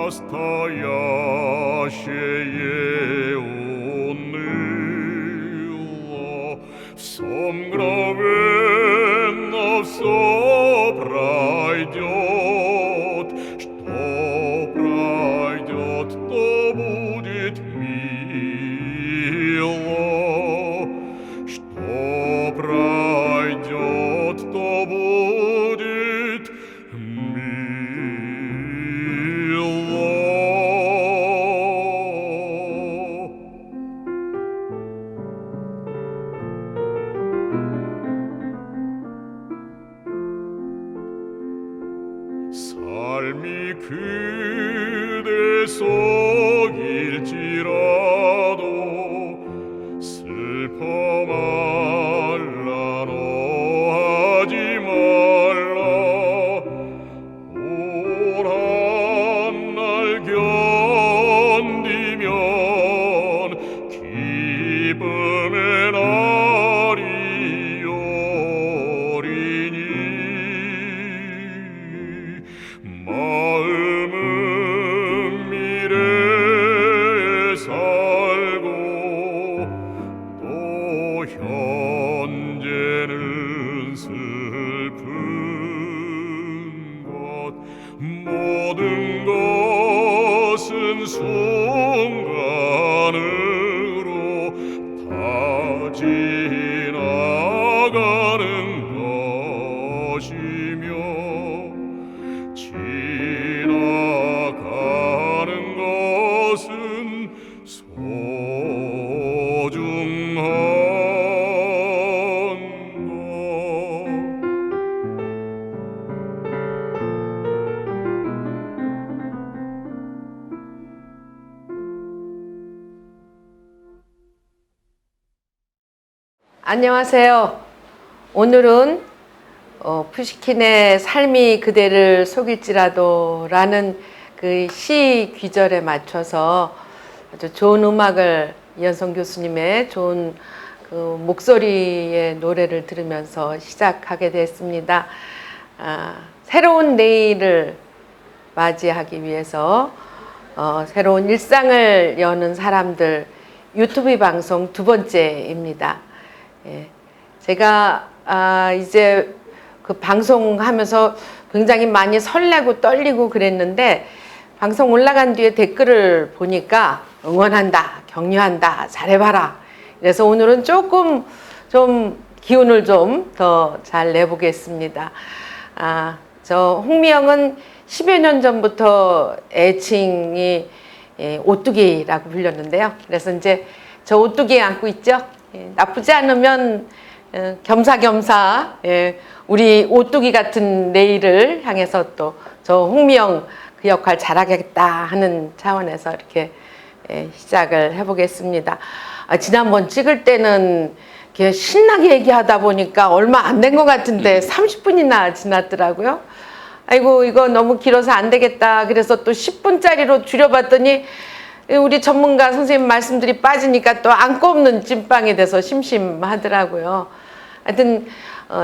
nastajašeje unilo, всем мгновенно все пройдет, что пройдет, то будет мило, что пройдет, то будет мило. 삶이 그대 속일지라도 슬퍼 말라, 노하지 말라. 오란 날 견디면 기쁨의 날이 오리니, 마음은 미래에 살고 또 현재는 슬픈 것, 모든 것은 순간으로 다 지나가는 것이며 지나가는 것은 소중한 것. 안녕하세요. 오늘은 푸시킨의 삶이 그대를 속일지라도 라는 그 시 귀절에 맞춰서 아주 좋은 음악을, 이현성 교수님의 좋은 그 목소리의 노래를 들으면서 시작하게 됐습니다. 새로운 내일을 맞이하기 위해서 새로운 일상을 여는 사람들 유튜브 방송 두 번째입니다. 예, 제가 이제 그 방송하면서 굉장히 많이 설레고 떨리고 그랬는데, 방송 올라간 뒤에 댓글을 보니까 응원한다, 격려한다, 잘해봐라. 그래서 오늘은 조금 좀 기운을 좀 더 잘 내보겠습니다. 저 홍미영은 10여 년 전부터 애칭이 오뚜기라고 불렸는데요. 그래서 이제 저 오뚜기에 앉고 있죠. 나쁘지 않으면 겸사겸사 우리 오뚜기 같은 내일을 향해서 또 저 홍미영 그 역할 잘하겠다 하는 차원에서 이렇게 시작을 해보겠습니다. 지난번 찍을 때는 이렇게 신나게 얘기하다 보니까 얼마 안 된 것 같은데 30분이나 지났더라고요. 아이고 이거 너무 길어서 안 되겠다. 그래서 또 10분짜리로 줄여봤더니 우리 전문가 선생님 말씀들이 빠지니까 또 안고 없는 찐빵이 돼서 심심하더라고요. 하여튼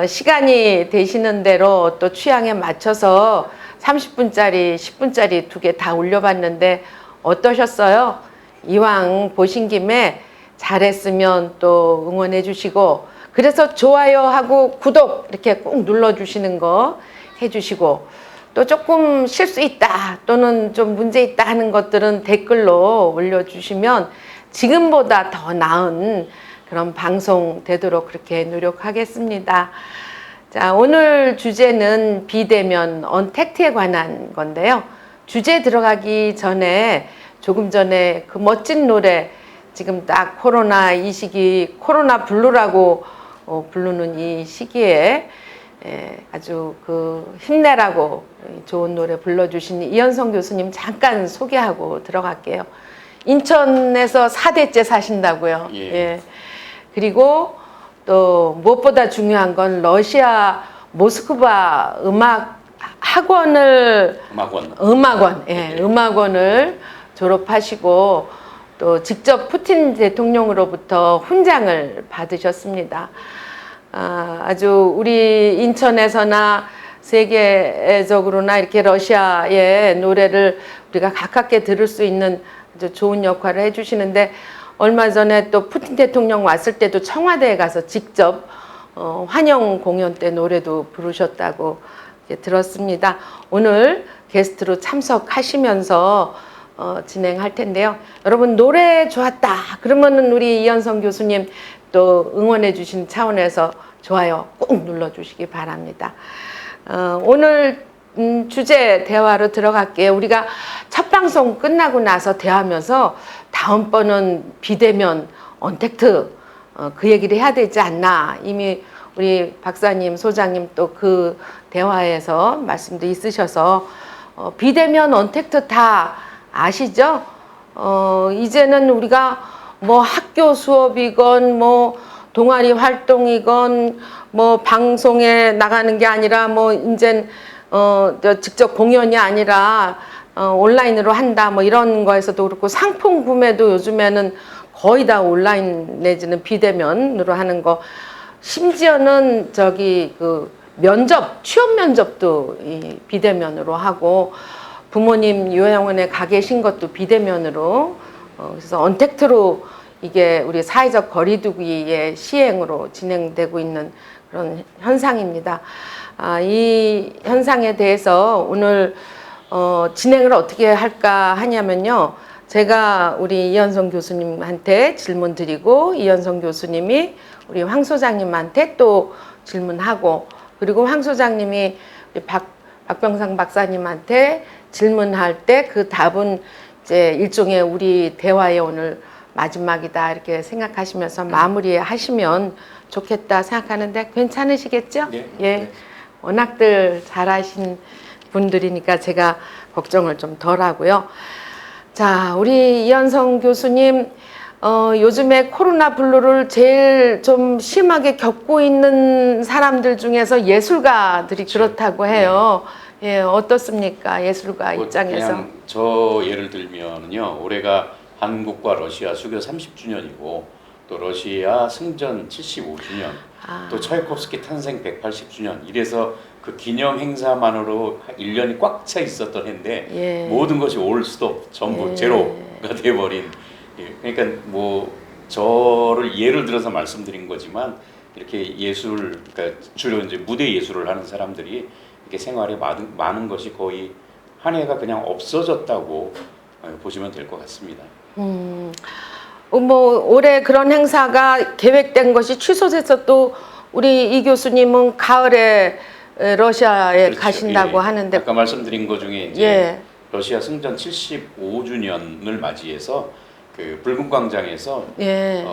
시간이 되시는 대로 또 취향에 맞춰서 30분짜리, 10분짜리 두 개 다 올려봤는데 어떠셨어요? 이왕 보신 김에 잘했으면 또 응원해 주시고, 그래서 좋아요하고 구독 이렇게 꼭 눌러주시는 거 해주시고, 또 조금 실수 있다 또는 좀 문제 있다 하는 것들은 댓글로 올려주시면 지금보다 더 나은 그런 방송 되도록 그렇게 노력하겠습니다. 자, 오늘 주제는 비대면 언택트에 관한 건데요. 주제 들어가기 전에 조금 전에 그 멋진 노래, 지금 딱 코로나 이 시기, 코로나 블루라고 부르는 이 시기에 아주 그 힘내라고 좋은 노래 불러주신 이현성 교수님 잠깐 소개하고 들어갈게요. 인천에서 4대째 사신다고요. 예. 그리고 또 무엇보다 중요한 건 러시아 모스크바 음악원을 졸업하시고 또 직접 푸틴 대통령으로부터 훈장을 받으셨습니다. 아주 우리 인천에서나 세계적으로나 이렇게 러시아의 노래를 우리가 가깝게 들을 수 있는 아주 좋은 역할을 해주시는데 얼마 전에 또 푸틴 대통령 왔을 때도 청와대에 가서 직접 환영 공연 때 노래도 부르셨다고 들었습니다. 오늘 게스트로 참석하시면서 진행할 텐데요. 여러분 노래 좋았다 그러면은 우리 이현성 교수님 또 응원해 주신 차원에서 좋아요 꾹 눌러주시기 바랍니다. 오늘 주제 대화로 들어갈게요. 우리가 첫 방송 끝나고 나서 대화하면서 다음번은 비대면 언택트 그 얘기를 해야 되지 않나. 이미 우리 박사님, 소장님 또 그 대화에서 말씀도 있으셔서 비대면 언택트 다 아시죠? 이제는 우리가 뭐 학교 수업이건 뭐 동아리 활동이건 뭐 방송에 나가는 게 아니라 뭐 이젠 직접 공연이 아니라 온라인으로 한다 뭐 이런 거에서도 그렇고 상품 구매도 요즘에는 거의 다 온라인 내지는 비대면으로 하는 거 심지어는 저기 그 면접 취업 면접도 이 비대면으로 하고 부모님 요양원에 가 계신 것도 비대면으로 그래서 언택트로 이게 우리 사회적 거리두기의 시행으로 진행되고 있는 그런 현상입니다. 이 현상에 대해서 오늘 진행을 어떻게 할까 하냐면요. 제가 우리 이현성 교수님한테 질문 드리고 이현성 교수님이 우리 황 소장님한테 또 질문하고 그리고 황 소장님이 박병상 박사님한테 질문할 때 그 답은 이제 일종의 우리 대화의 오늘 마지막이다 이렇게 생각하시면서 마무리하시면 좋겠다 생각하는데 괜찮으시겠죠? 네. 예. 워낙들 잘하신 분들이니까 제가 걱정을 좀 덜 하고요. 자, 우리 이현성 교수님, 요즘에 코로나 블루를 제일 좀 심하게 겪고 있는 사람들 중에서 예술가들이 그렇다고 해요. 예, 어떻습니까? 예술가 입장에서. 그냥 저 예를 들면요. 올해가 한국과 러시아 수교 30주년이고 또 러시아 승전 75주년, 또 차이콥스키 탄생 180주년 이래서 그 기념 행사만으로 1년이 꽉 차 있었던 해인데 예. 모든 것이 올 스톱 전부 예. 제로가 돼버린. 예, 그러니까 뭐 저를 예를 들어서 말씀드린 거지만 이렇게 예술, 그러니까 주로 이제 무대 예술을 하는 사람들이 이렇게 생활에 많은 것이 거의 한 해가 그냥 없어졌다고 보시면 될 것 같습니다. 뭐 올해 그런 행사가 계획된 것이 취소돼서 또 우리 이 교수님은 가을에 러시아에 그렇죠. 가신다고 예. 하는데 아까 말씀드린 것 중에 이제 예. 러시아 승전 75주년을 맞이해서 그 붉은 광장에서 예.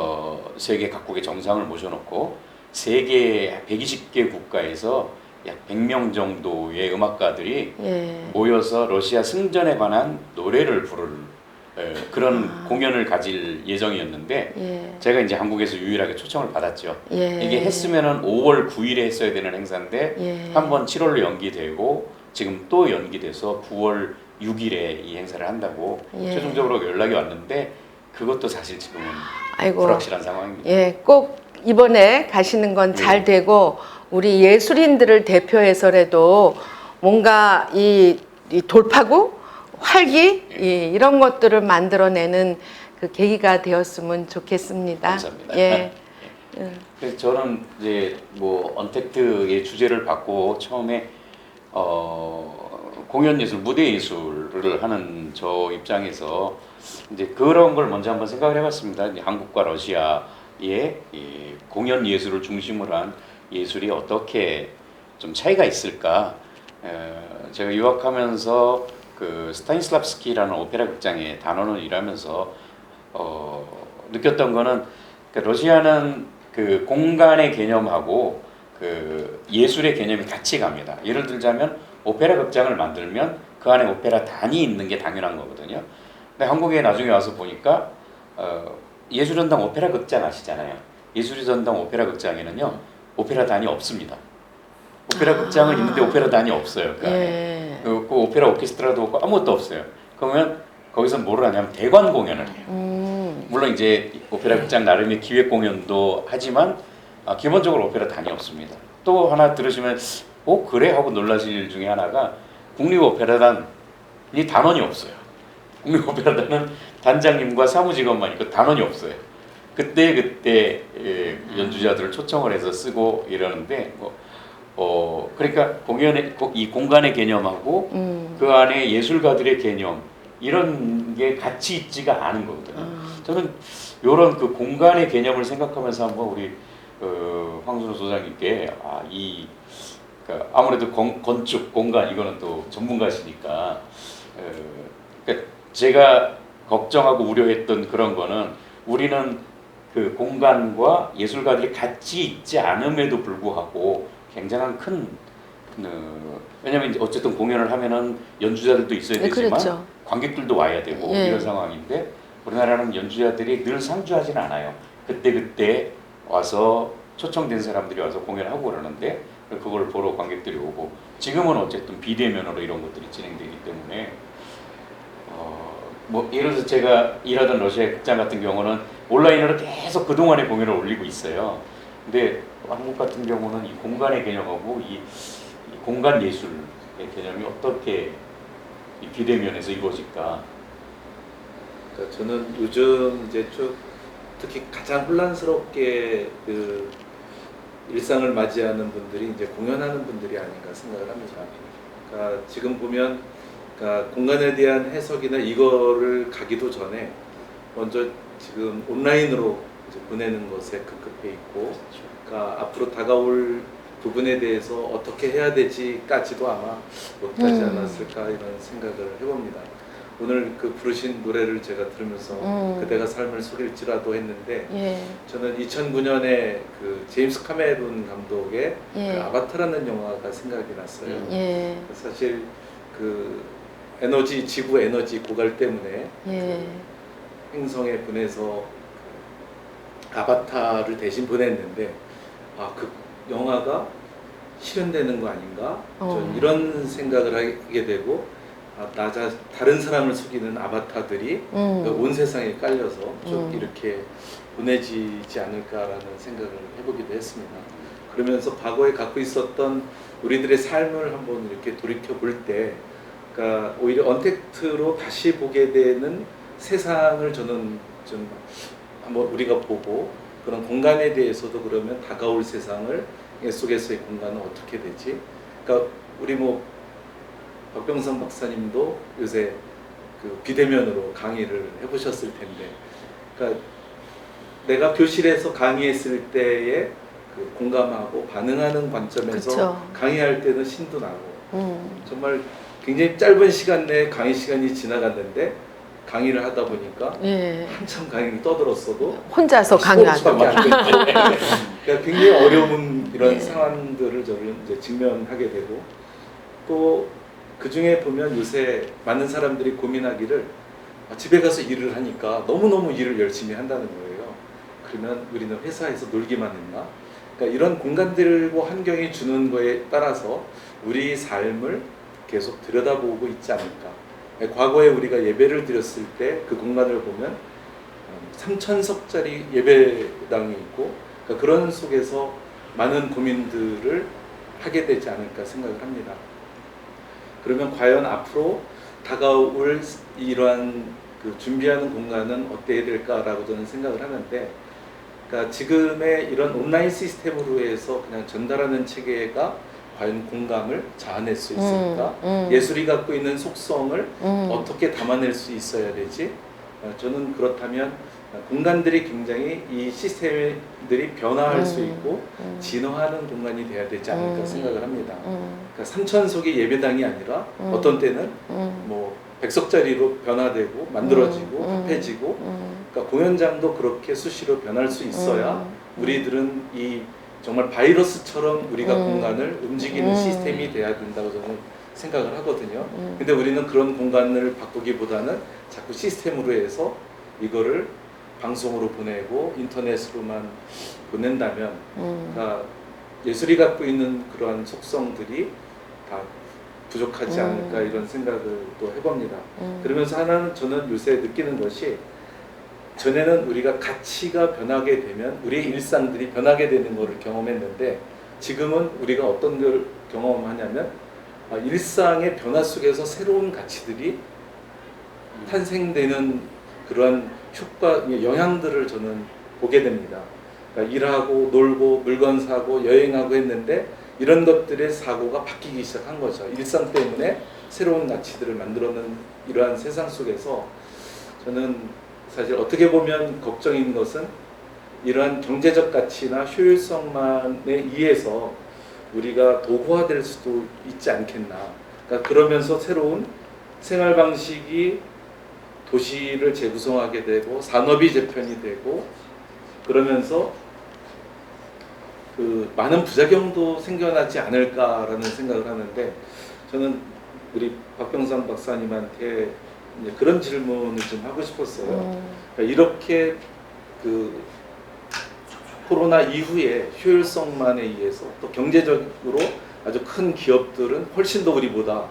세계 각국의 정상을 모셔놓고 세계 120개 국가에서 약 100명 정도의 음악가들이 예. 모여서 러시아 승전에 관한 노래를 부를 그런 공연을 가질 예정이었는데 예. 제가 이제 한국에서 유일하게 초청을 받았죠. 예. 이게 했으면은 5월 9일에 했어야 되는 행사인데 예. 한 번 7월로 연기되고 지금 또 연기돼서 9월 6일에 이 행사를 한다고 예. 최종적으로 연락이 왔는데 그것도 사실 지금은 아이고. 불확실한 상황입니다. 예, 꼭 이번에 가시는 건 잘 네. 되고 우리 예술인들을 대표해서라도 뭔가 이 돌파구, 활기 이런 것들을 만들어내는 그 계기가 되었으면 좋겠습니다. 감사합니다. 예. 그래서 저는 이제 뭐 언택트의 주제를 받고 처음에 공연 예술, 무대 예술을 하는 저 입장에서 이제 그런 걸 먼저 한번 생각을 해봤습니다. 이제 한국과 러시아의 이 공연 예술을 중심으로 한 예술이 어떻게 좀 차이가 있을까? 제가 유학하면서 그 스타니슬랍스키라는 오페라 극장에 단원을 일하면서 느꼈던 거는 그러니까 러시아는 그 공간의 개념하고 그 예술의 개념이 같이 갑니다. 예를 들자면 오페라 극장을 만들면 그 안에 오페라 단이 있는 게 당연한 거거든요. 근데 한국에 나중에 와서 보니까 예술전당 오페라 극장 아시잖아요. 예술전당 오페라 극장에는요 오페라 단이 없습니다. 오페라 극장은 있는데 오페라 단이 없어요. 그 안에. 예. 그 오페라 오케스트라도 없고 아무것도 없어요. 그러면 거기서 뭐를 하냐면 대관 공연을 해요. 물론 이제 오페라 극장 나름의 기획 공연도 하지만 기본적으로 오페라 단이 없습니다. 또 하나 들으시면 그래 하고 놀라실 일 중에 하나가 국립오페라단이 단원이 없어요. 국립오페라단은 단장님과 사무직원만 있고 단원이 없어요. 그때 연주자들을 초청을 해서 쓰고 이러는데 그러니까 공연의 이 공간의 개념하고 그 안에 예술가들의 개념 이런 게 같이 있지가 않은 거거든요. 저는 이런 그 공간의 개념을 생각하면서 한번 우리 황순호 소장님께 그러니까 아무래도 건축 공간 이거는 또 전문가시니까 그러니까 제가 걱정하고 우려했던 그런 거는 우리는 그 공간과 예술가들이 같이 있지 않음에도 불구하고 굉장한 큰 왜냐면 이제 어쨌든 공연을 하면은 연주자들도 있어야 되지만 그렇죠. 관객들도 와야 되고 예. 이런 상황인데 우리나라는 연주자들이 늘 상주하지는 않아요. 그때 와서 초청된 사람들이 와서 공연하고 그러는데 그걸 보러 관객들이 오고 지금은 어쨌든 비대면으로 이런 것들이 진행되기 때문에 뭐 예를 들어서 제가 일하던 러시아 극장 같은 경우는 온라인으로 계속 그동안의 공연을 올리고 있어요. 근데 한국 같은 경우는 이 공간의 개념하고 이 공간 예술의 개념이 어떻게 이 비대면에서 이루어질까? 그러니까 저는 요즘 이제 특히 가장 혼란스럽게 그 일상을 맞이하는 분들이 이제 공연하는 분들이 아닌가 생각을 합니다. 그러니까 지금 보면 그러니까 공간에 대한 해석이나 이거를 가기도 전에 먼저 지금 온라인으로 이제 보내는 것에 급급해 있고, 그러니까 앞으로 다가올 부분에 대해서 어떻게 해야 되지까지도 아마 못하지 않았을까 이런 생각을 해봅니다. 오늘 그 부르신 노래를 제가 들으면서 그대가 삶을 속일지라도 했는데 예. 저는 2009년에 그 제임스 카메론 감독의 예. 그 아바타라는 영화가 생각이 났어요. 예. 사실 그 지구 에너지 고갈 때문에 예. 행성에 보내서 아바타를 대신 보냈는데 그 영화가 실현되는 거 아닌가? 전 이런 생각을 하게 되고 다른 사람을 속이는 아바타들이 온 세상에 깔려서 좀 이렇게 보내지지 않을까라는 생각을 해보기도 했습니다. 그러면서 과거에 갖고 있었던 우리들의 삶을 한번 이렇게 돌이켜 볼 때, 그러니까 오히려 언택트로 다시 보게 되는 세상을 저는 좀 한번 우리가 보고 그런 공간에 대해서도 그러면 다가올 세상을 속에서의 공간은 어떻게 되지? 그러니까 우리 박병성 박사님도 요새 그 비대면으로 강의를 해보셨을 텐데, 그러니까 내가 교실에서 강의했을 때에 그 공감하고 반응하는 관점에서 그쵸. 강의할 때는 신도 나고 정말 굉장히 짧은 시간 내에 강의 시간이 지나갔는데 강의를 하다 보니까 예. 한참 강의를 떠들었어도 혼자서 강의하는 15초밖에 안 됐죠. 그러니까 굉장히 어려운 이런 예. 상황들을 저는 이제 직면하게 되고, 또 그 중에 보면 요새 많은 사람들이 고민하기를 집에 가서 일을 하니까 너무너무 일을 열심히 한다는 거예요. 그러면 우리는 회사에서 놀기만 했나? 그러니까 이런 공간들과 환경이 주는 거에 따라서 우리 삶을 계속 들여다보고 있지 않을까. 과거에 우리가 예배를 드렸을 때 그 공간을 보면 3,000석짜리 예배당이 있고, 그러니까 그런 속에서 많은 고민들을 하게 되지 않을까 생각을 합니다. 그러면 과연 앞으로 다가올 이러한 그 준비하는 공간은 어때야 될까라고 저는 생각을 하는데, 그러니까 지금의 이런 온라인 시스템으로 해서 그냥 전달하는 체계가 과연 공감을 자아낼 수 있을까? 예술이 갖고 있는 속성을 어떻게 담아낼 수 있어야 되지? 저는 그렇다면 공간들이 굉장히 이 시스템들이 변화할 수 있고 진화하는 공간이 돼야 되지 않을까 생각을 합니다. 그러니까 3,000석의 예배당이 아니라 어떤 때는 뭐 100석짜리로 변화되고 만들어지고 합해지고, 그러니까 공연장도 그렇게 수시로 변할 수 있어야 우리들은 이 정말 바이러스처럼 우리가 공간을 움직이는 시스템이 돼야 된다고 저는 생각을 하거든요. 근데 우리는 그런 공간을 바꾸기보다는 자꾸 시스템으로 해서 이거를 방송으로 보내고 인터넷으로만 보낸다면 그러니까 예술이 갖고 있는 그러한 속성들이 다 부족하지 않을까 이런 생각을 또 해봅니다. 그러면서 하나는 저는 요새 느끼는 것이, 전에는 우리가 가치가 변하게 되면 우리의 일상들이 변하게 되는 것을 경험했는데 지금은 우리가 어떤 걸 경험하냐면 일상의 변화 속에서 새로운 가치들이 탄생되는 그러한 효과, 영향들을 저는 보게 됩니다. 그러니까 일하고 놀고 물건 사고 여행하고 했는데 이런 것들의 사고가 바뀌기 시작한 거죠. 일상 때문에 새로운 가치들을 만들어낸 이러한 세상 속에서 저는 사실 어떻게 보면 걱정인 것은 이러한 경제적 가치나 효율성만에 의해서 우리가 도구화될 수도 있지 않겠나. 그러니까 그러면서 새로운 생활 방식이 도시를 재구성하게 되고 산업이 재편이 되고 그러면서 그 많은 부작용도 생겨나지 않을까라는 생각을 하는데 저는 우리 박병상 박사님한테 이제 그런 질문을 좀 하고 싶었어요. 그러니까 이렇게 그 코로나 이후에 효율성만에 의해서 또 경제적으로 아주 큰 기업들은 훨씬 더 우리보다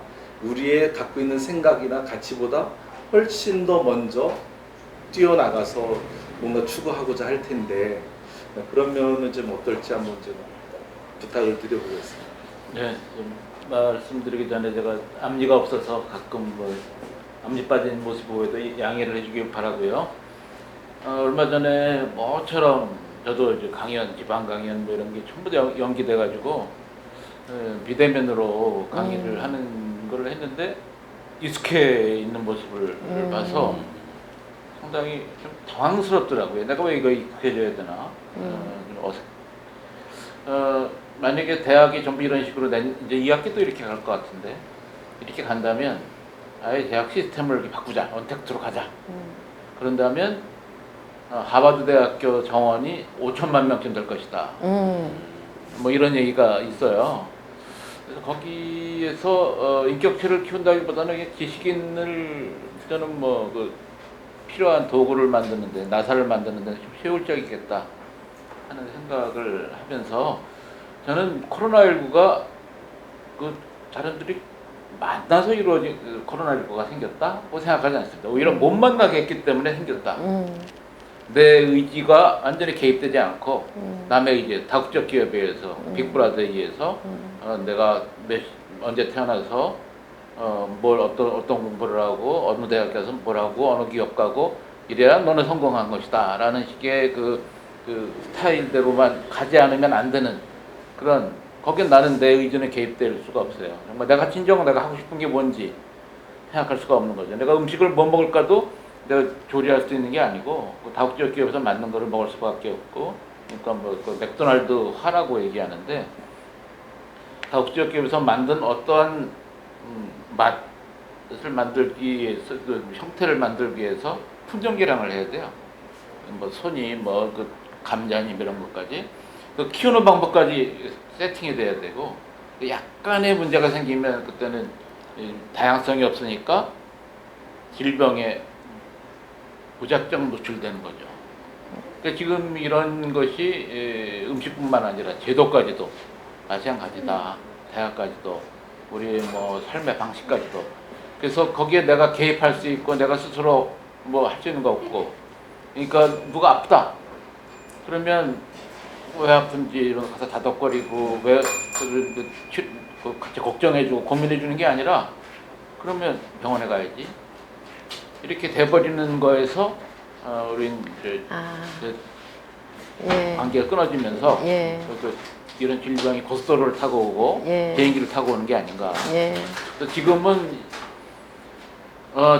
우리의 갖고 있는 생각이나 가치보다 훨씬 더 먼저 뛰어나가서 뭔가 추구하고자 할 텐데 그러면은 좀 어떨지 한번 좀 부탁을 드려보겠습니다. 네, 좀 말씀드리기 전에 제가 앞니가 없어서 가끔 뭐 앞니 빠진 모습 보여도 양해를 해주길 바라고요. 얼마 전에 뭐처럼 저도 이제 강연, 지방 강연 뭐 이런 게 전부 다 연기돼가지고 비대면으로 강의를 하는 걸 했는데 익숙해 있는 모습을 봐서 상당히 좀 당황스럽더라고요. 내가 왜 이거 익숙해져야 되나? 만약에 대학이 전부 이런 식으로 이제 2학기도 이렇게 갈 것 같은데 이렇게 간다면 아예 대학 시스템을 이렇게 바꾸자, 언택트로 가자. 그런다면 하버드 대학교 정원이 5천만 명쯤 될 것이다. 뭐 이런 얘기가 있어요. 그래서 거기에서 인격체를 키운다기보다는 그냥 지식인을 저는 뭐 그 필요한 도구를 만드는데 나사를 만드는데 좀 효율적이겠다 하는 생각을 하면서 저는 코로나19가 그 사람들이 만나서 이루어진 코로나19가 생겼다고 생각하지 않습니다. 오히려 못 만나게 했기 때문에 생겼다. 내 의지가 완전히 개입되지 않고 남의 의지, 다국적 기업에 의해서, 빅브라더에 의해서 내가 언제 태어나서 뭘 어떤 공부를 하고 어느 대학 가서 뭘 하고 어느 기업 가고 이래야 너는 성공한 것이다 라는 식의 그 스타일대로만 가지 않으면 안 되는 그런 거긴 나는 내 의지는 개입될 수가 없어요. 정말 내가 진정 내가 하고 싶은 게 뭔지 생각할 수가 없는 거죠. 내가 음식을 뭐 먹을까도 내가 조리할 수 있는 게 아니고 그 다국적 기업에서 만든 거를 먹을 수밖에 없고 그러니까 뭐 그 맥도날드 화라고 얘기하는데 다국적 기업에서 만든 어떠한 맛을 만들기 위해서 그 형태를 만들기 위해서 품종 개량을 해야 돼요. 뭐 손이 뭐 그 감자니 이런 것까지 그 키우는 방법까지 세팅이 돼야 되고 약간의 문제가 생기면 그때는 다양성이 없으니까 질병에 무작정 노출되는 거죠. 그러니까 지금 이런 것이 음식뿐만 아니라 제도까지도 마찬가지다. 대학까지도 우리 뭐 삶의 방식까지도. 그래서 거기에 내가 개입할 수 있고 내가 스스로 뭐 할 수 있는 거 없고. 그러니까 누가 아프다. 그러면 왜 아픈지 이런 거 가서 다독거리고 왜 같이 걱정해주고 고민해주는 게 아니라 그러면 병원에 가야지. 이렇게 돼버리는 거에서 우린 이제 예. 관계가 끊어지면서 예. 이런 질병이 고속도로를 타고 오고 예. 비행기를 타고 오는 게 아닌가. 예. 그래서 지금은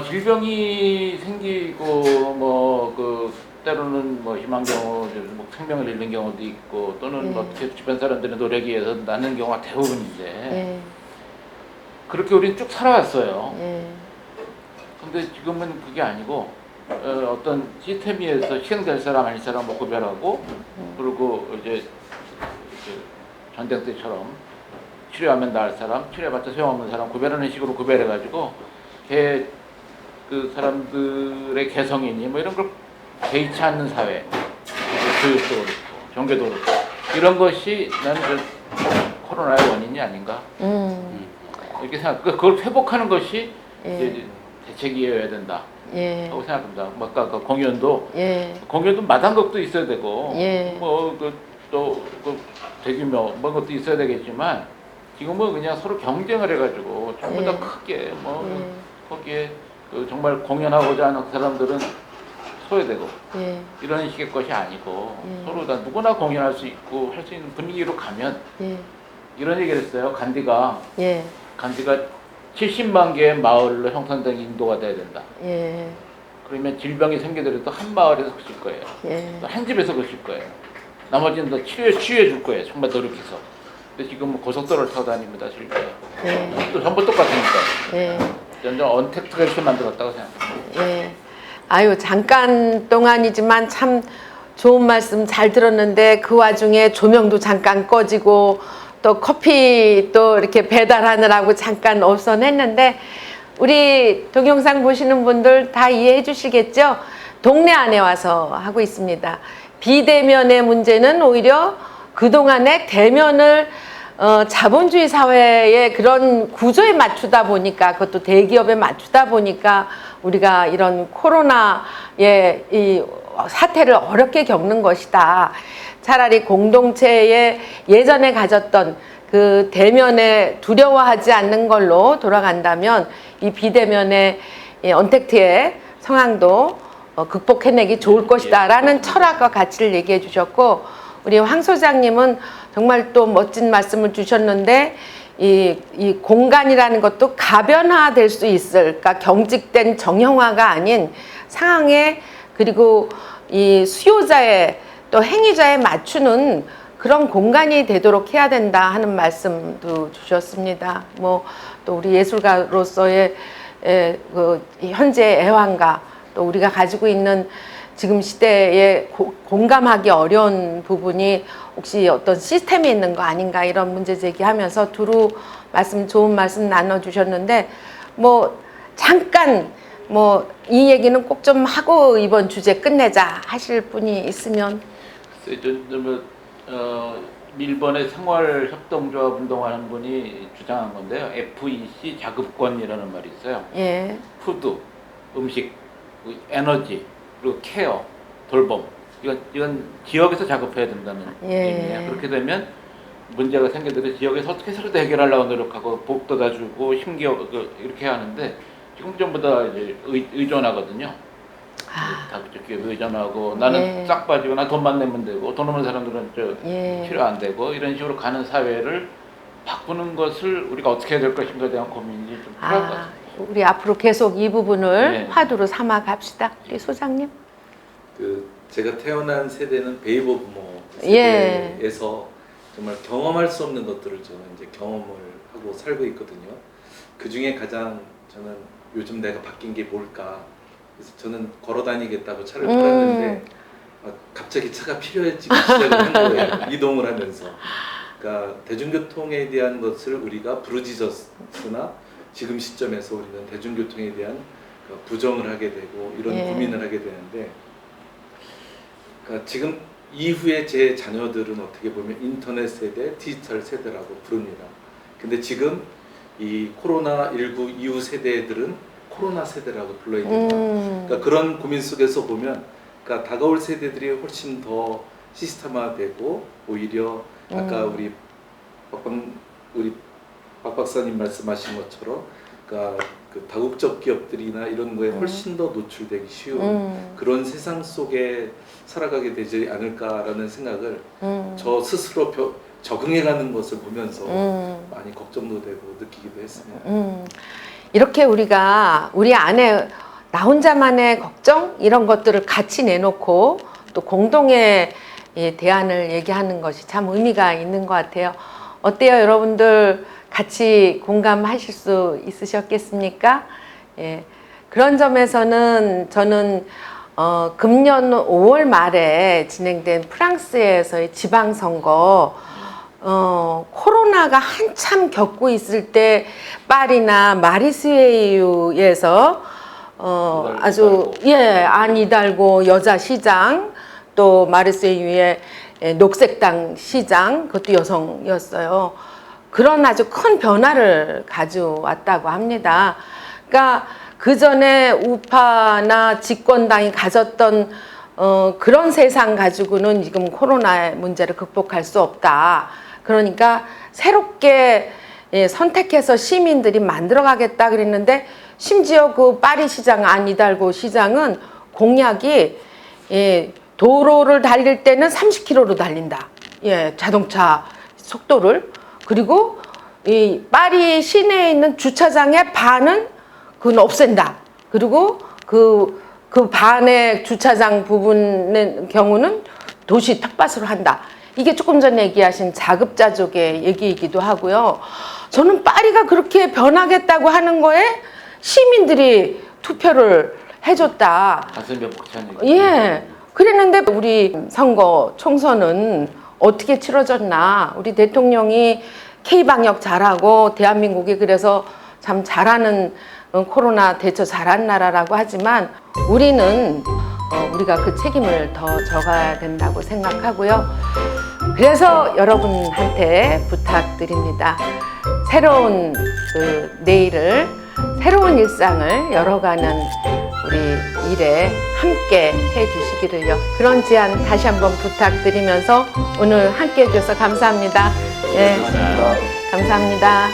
질병이 생기고 뭐 그 때로는 뭐 심한 경우 뭐 생명을 잃는 경우도 있고 또는 뭐 주변 사람들의 노력에 의해서 낳는 경우가 대부분인데 예. 그렇게 우리는 쭉 살아왔어요. 예. 근데 지금은 그게 아니고 어떤 시스템에 의해서 희생될 사람 아닌 사람 뭐 구별하고 그리고 이제 전쟁 때처럼 치료하면 나을 사람, 치료해봤자 소용없는 사람 구별하는 식으로 구별해가지고 그 사람들의 개성이니 뭐 이런 걸 개의치 않는 사회, 교육도 그렇고 종교도 그렇고 이런 것이 나는 코로나의 원인이 아닌가 이렇게 생각. 그걸 회복하는 것이 이제 대책이어야 된다. 하고 생각합니다. 아까 그 공연도 공연도 마당극도 있어야 되고 뭐 그 또그 대규모 뭐 것도 있어야 되겠지만 지금은 그냥 서로 경쟁을 해가지고 전부 다 예. 크게 뭐 예. 거기에 그 정말 공연하고자 하는 사람들은 소외되고 예. 이런 식의 것이 아니고 예. 서로 다 누구나 공연할 수 있고 할 수 있는 분위기로 가면 예. 이런 얘기를 했어요. 간디가 예. 70만 개의 마을로 형성된 인도가 돼야 된다. 예. 그러면 질병이 생기더라도 한 마을에서 그칠 거예요. 예. 또 한 집에서 그칠 거예요. 나머지는 다 치유해 줄 거예요. 정말 노력해서. 근데 지금 뭐 고속도로를 타고 다닙니다. 실제. 예. 또 전부 똑같으니까. 예. 완전 언택트가 이렇게 만들었다고 생각합니다. 예. 아유, 잠깐 동안이지만 참 좋은 말씀 잘 들었는데 그 와중에 조명도 잠깐 꺼지고 또 커피 또 이렇게 배달하느라고 잠깐 없어냈는데 우리 동영상 보시는 분들 다 이해해 주시겠죠? 동네 안에 와서 하고 있습니다. 비대면의 문제는 오히려 그동안의 대면을 자본주의 사회의 그런 구조에 맞추다 보니까 그것도 대기업에 맞추다 보니까 우리가 이런 코로나의 이 사태를 어렵게 겪는 것이다. 차라리 공동체에 예전에 가졌던 그 대면에 두려워하지 않는 걸로 돌아간다면 이 비대면의 언택트의 상황도 극복해내기 좋을 것이다 라는 철학과 가치를 얘기해 주셨고 우리 황 소장님은 정말 또 멋진 말씀을 주셨는데 이 공간이라는 것도 가변화될 수 있을, 그러니까 경직된 정형화가 아닌 상황에 그리고 이 수요자의 또 행위자에 맞추는 그런 공간이 되도록 해야 된다 하는 말씀도 주셨습니다. 뭐 또 우리 예술가로서의 그 현재 애환과 또 우리가 가지고 있는 지금 시대에 공감하기 어려운 부분이 혹시 어떤 시스템이 있는 거 아닌가 이런 문제 제기하면서 두루 좋은 말씀 나눠주셨는데 뭐 잠깐 뭐 이 얘기는 꼭 좀 하고 이번 주제 끝내자 하실 분이 있으면. 일본의 생활협동조합 운동하는 분이 주장한 건데요. FEC 자급권이라는 말이 있어요. 예. 푸드, 음식, 에너지, 그리고 케어, 돌봄. 이건 지역에서 작업해야 된다는 의미예요. 그렇게 되면 문제가 생기더라도 지역에서 어떻게 서로 해결하려고 노력하고 복도다 주고 힘겨 이렇게 하는데 지금 전부 다 이제 의존하거든요. 다 그쪽 의존하고 나는 싹 빠지고 나 돈만 내면 되고 돈 없는 사람들은 필요 안 되고 이런 식으로 가는 사회를 바꾸는 것을 우리가 어떻게 해야 될 것인가에 대한 고민이 좀 필요할 것 같습니다. 우리 앞으로 계속 이 부분을 화두로 삼아 갑시다. 우리 소장님. 제가 태어난 세대는 베이버 부모 세대에서 정말 경험할 수 없는 것들을 저는 이제 경험을 하고 살고 있거든요. 그 중에 가장 저는 요즘 내가 바뀐 게 뭘까? 그래서 저는 걸어 다니겠다고 차를 팔았는데 갑자기 차가 필요해지기 시작을 한 거예요. 이동을 하면서. 그러니까 대중교통에 대한 것을 우리가 부르짖었으나 지금 시점에서 우리는 대중교통에 대한 부정을 하게 되고 이런 고민을 하게 되는데 그러니까 지금 이후에 제 자녀들은 어떻게 보면 인터넷 세대, 디지털 세대라고 부릅니다. 근데 지금 이 코로나19 이후 세대들은 코로나 세대라고 불러야 된다. 그러니까 그런 고민 속에서 보면 그러니까 다가올 세대들이 훨씬 더 시스템화되고 오히려 아까 우리 박 박사님 말씀하신 것처럼 그러니까 그 다국적 기업들이나 이런 거에 훨씬 더 노출되기 쉬운 그런 세상 속에 살아가게 되지 않을까라는 생각을 저 스스로 적응해가는 것을 보면서 많이 걱정도 되고 느끼기도 했습니다. 이렇게 우리가 우리 안에 나 혼자만의 걱정 이런 것들을 같이 내놓고 또 공동의 대안을 얘기하는 것이 참 의미가 있는 것 같아요. 어때요, 여러분들? 같이 공감하실 수 있으셨겠습니까? 예. 그런 점에서는 저는 금년 5월 말에 진행된 프랑스에서의 지방선거 코로나가 한참 겪고 있을 때 파리나 마리스웨이유에서 아주 안 이달고 여자 시장 또 마르세유의 녹색당 시장 그것도 여성이었어요. 그런 아주 큰 변화를 가져왔다고 합니다. 그러니까 그 전에 우파나 집권당이 가졌던 그런 세상 가지고는 지금 코로나 문제를 극복할 수 없다. 그러니까 새롭게 선택해서 시민들이 만들어가겠다 그랬는데 심지어 그 파리 시장 안 이달고 시장은 공약이 도로를 달릴 때는 30km로 달린다. 자동차 속도를. 그리고 이 파리 시내에 있는 주차장의 반은 그건 없앤다. 그리고 그 반의 주차장 부분의 경우는 도시 텃밭으로 한다. 이게 조금 전에 얘기하신 자급자족의 얘기이기도 하고요. 저는 파리가 그렇게 변하겠다고 하는 거에 시민들이 투표를 해줬다. 가슴이 벅찬 얘기. 그랬는데 우리 선거 총선은 어떻게 치러졌나. 우리 대통령이 K방역 잘하고 대한민국이 그래서 참 잘하는 코로나 대처 잘한 나라라고 하지만 우리는 우리가 그 책임을 더 져가야 된다고 생각하고요. 그래서 여러분한테 부탁드립니다. 새로운 그 내일을, 새로운 일상을 열어가는 우리 일에 함께 해주시기를요. 그런 제안 다시 한번 부탁드리면서 오늘 함께 해주셔서 감사합니다. 감사합니다.